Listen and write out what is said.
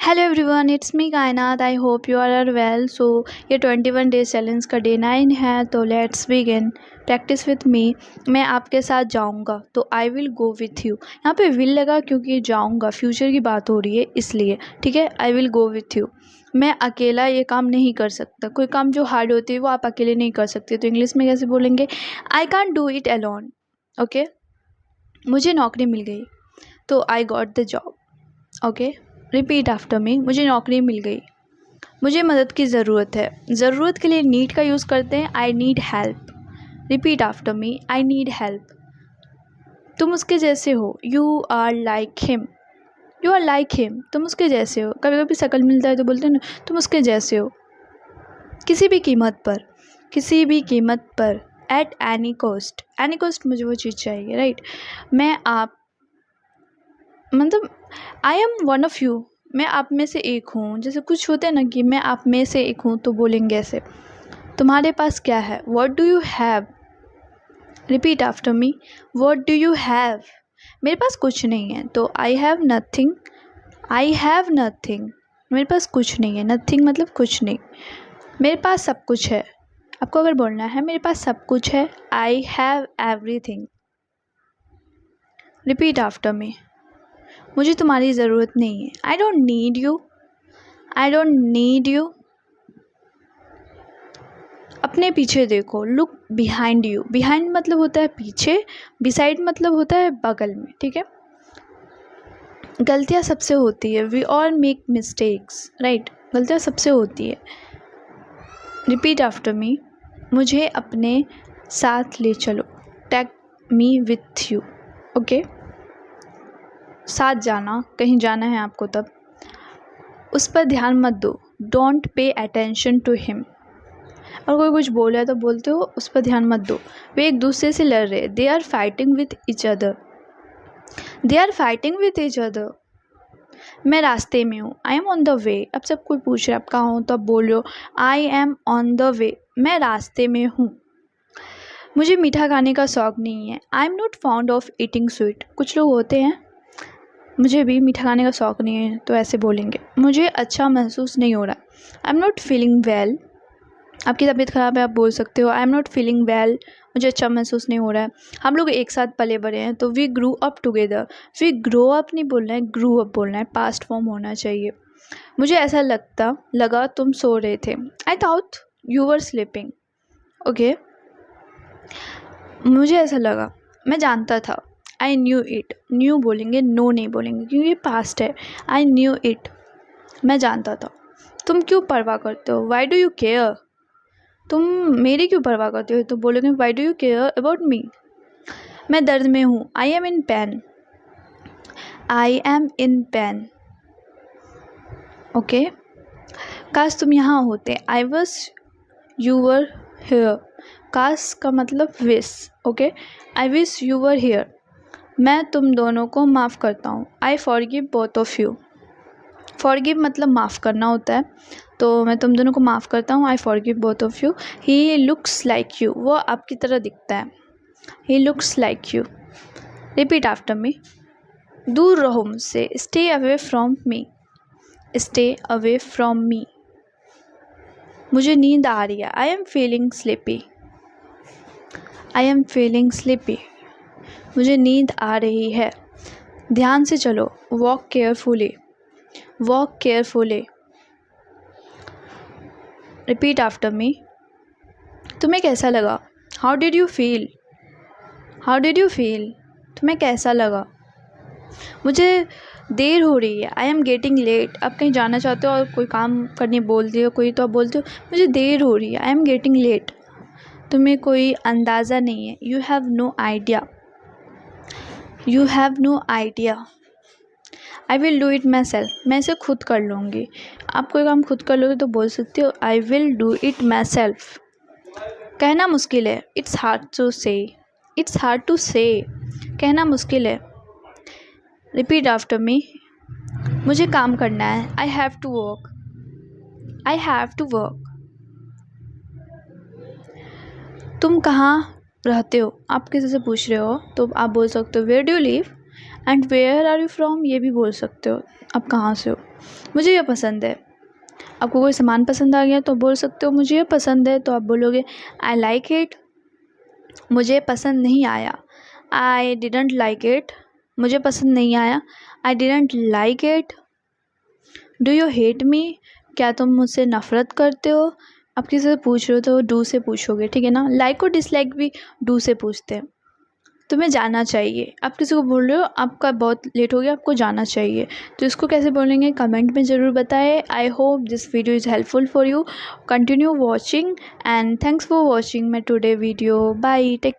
Hello everyone, it's me Kainaat. I hope you are well. So ये 21 days challenge का day 9 है, तो let's begin. Practice with me. मैं आपके साथ जाऊंगा, तो I will go with you. यहाँ पे विल लगा क्योंकि जाऊंगा फ्यूचर की बात हो रही है, इसलिए। ठीक है, आई विल गो विथ यू। मैं अकेला ये काम नहीं कर सकता। कोई काम जो हार्ड होती है वो आप अकेले नहीं कर सकते, तो इंग्लिश में कैसे बोलेंगे? I can't do it alone. Okay. मुझे नौकरी मिल गई, तो I got the job. Okay, repeat after मी। मुझे नौकरी मिल गई। मुझे मदद की ज़रूरत है। ज़रूरत के लिए नीड का यूज़ करते हैं, I need help. Repeat after me, I need help. तुम उसके जैसे हो, you are like him. You are like him, तुम उसके जैसे हो। कभी कभी शक्ल मिलता है तो बोलते हैं ना, तुम उसके जैसे हो। किसी भी कीमत पर, किसी भी कीमत पर, at any cost. Any cost मुझे वो चीज़ चाहिए, राइट। मैं आप, मतलब I am one of you. मैं आप में से एक हूँ। जैसे कुछ होते हैं ना कि मैं आप में से एक हूँ, तो बोलेंगे ऐसे। तुम्हारे पास क्या है? What do you have. Repeat after me, what do you have. मेरे पास कुछ नहीं है, तो I have nothing. I have nothing, मेरे पास कुछ नहीं है। नथिंग मतलब कुछ नहीं। मेरे पास सब कुछ है। आपको अगर बोलना है मेरे पास सब कुछ है, I have everything. Repeat after मी, मुझे तुम्हारी ज़रूरत नहीं है। I don't need you. I don't need you. अपने पीछे देखो, लुक बिहाइंड यू। बिहाइंड मतलब होता है पीछे, बिसाइड मतलब होता है बगल में। ठीक है। गलतियाँ सबसे होती है, we all make mistakes, right. गलतियाँ सबसे होती है। रिपीट आफ्टर मी, मुझे अपने साथ ले चलो। Take me with you. Okay. साथ जाना, कहीं जाना है आपको, तब। उस पर ध्यान मत दो, don't pay attention to him. और कोई कुछ बोल रहा है तो बोलते हो उस पर ध्यान मत दो। वे एक दूसरे से लड़ रहे, they are fighting with each other. They are fighting with each other. मैं रास्ते में हूँ, I am on the way. अब सब कोई पूछ रहा है आप कहाँ हो, तो आप बोल रहे हो आई एम ऑन द वे, मैं रास्ते में हूँ। मुझे मीठा खाने का शौक नहीं है, I am not found of eating sweet. कुछ लोग होते हैं, मुझे भी मीठा खाने का शौक नहीं है, तो ऐसे बोलेंगे। मुझे अच्छा महसूस नहीं हो रहा, I am not feeling well. आपकी तबीयत ख़राब है, आप बोल सकते हो I am not feeling well, मुझे अच्छा महसूस नहीं हो रहा है। हम लोग एक साथ पले बड़े हैं, तो we grew up together. We grow up नहीं बोलना है, ग्रू अप बोलना है, पास्ट फॉर्म होना चाहिए। मुझे ऐसा लगा तुम सो रहे थे, I thought you were sleeping. Okay. मुझे ऐसा लगा, मैं जानता था, आई न्यू इट। न्यू बोलेंगे, नो नहीं बोलेंगे, क्योंकि ये पास्ट है। आई न्यू इट, मैं जानता था। तुम क्यों परवाह करते हो? Why do you care. तुम मेरी क्यों परवाह करते हो? तो बोलोगे why do you care about me. मैं दर्द में हूँ, I am in pain. I am in pain. Okay. काश तुम यहाँ होते, I was you were here. काश का मतलब wish. Okay. I wish you were here. मैं तुम दोनों को माफ़ करता हूँ, I forgive both of you. Forgive मतलब माफ़ करना होता है, तो मैं तुम दोनों को माफ़ करता हूँ, I forgive both of you. He looks like you, वो आपकी तरह दिखता है। He looks like you. Repeat after मी, दूर रहो मुझसे, stay away from me. Stay away from me. मुझे नींद आ रही है, I am feeling sleepy. I am feeling sleepy. मुझे नींद आ रही है। ध्यान से चलो, walk carefully. Walk carefully. Repeat after मी, तुम्हें कैसा लगा? How did you feel. How did you feel. तुम्हें कैसा लगा? मुझे देर हो रही है, आई एम गेटिंग लेट। आप कहीं जाना चाहते हो और कोई काम करने बोल दिया कोई, तो आप बोलते हो मुझे देर हो रही है, आई एम गेटिंग लेट। तुम्हें कोई अंदाज़ा नहीं है, you have no idea. You have no idea. I will do it myself. मैं इसे खुद कर लूँगी। आप कोई काम खुद कर लोगे तो बोल सकते हो आई will do it my self. कहना मुश्किल है, इट्स हार्ड टू से। इट्स हार्ड टू से, कहना मुश्किल है। रिपीट आफ्टर मी, मुझे काम करना है, I have to work. I have to work. तुम कहाँ रहते हो? आप किसी से पूछ रहे हो तो आप बोल सकते हो where do you live. And where are you from ये भी बोल सकते हो, आप कहाँ से हो। मुझे ये पसंद है। आपको कोई सामान पसंद आ गया तो बोल सकते हो मुझे ये पसंद है, तो आप बोलोगे आई लाइक इट। मुझे पसंद नहीं आया, आई डिडंट लाइक इट। मुझे पसंद नहीं आया, I didn't like it. Do you hate me, क्या तुम मुझसे नफ़रत करते हो। आप किसी से पूछ रहे हो तो डू से पूछोगे, ठीक है ना। लाइक और डिसलाइक भी डू से पूछते हैं। तुम्हें जाना चाहिए, आप किसी को बोल रहे हो आपका बहुत लेट हो गया, आपको जाना चाहिए, तो इसको कैसे बोलेंगे कमेंट में ज़रूर बताएं। I hope this video is helpful for you. Continue watching and thanks for watching my today video. Bye, take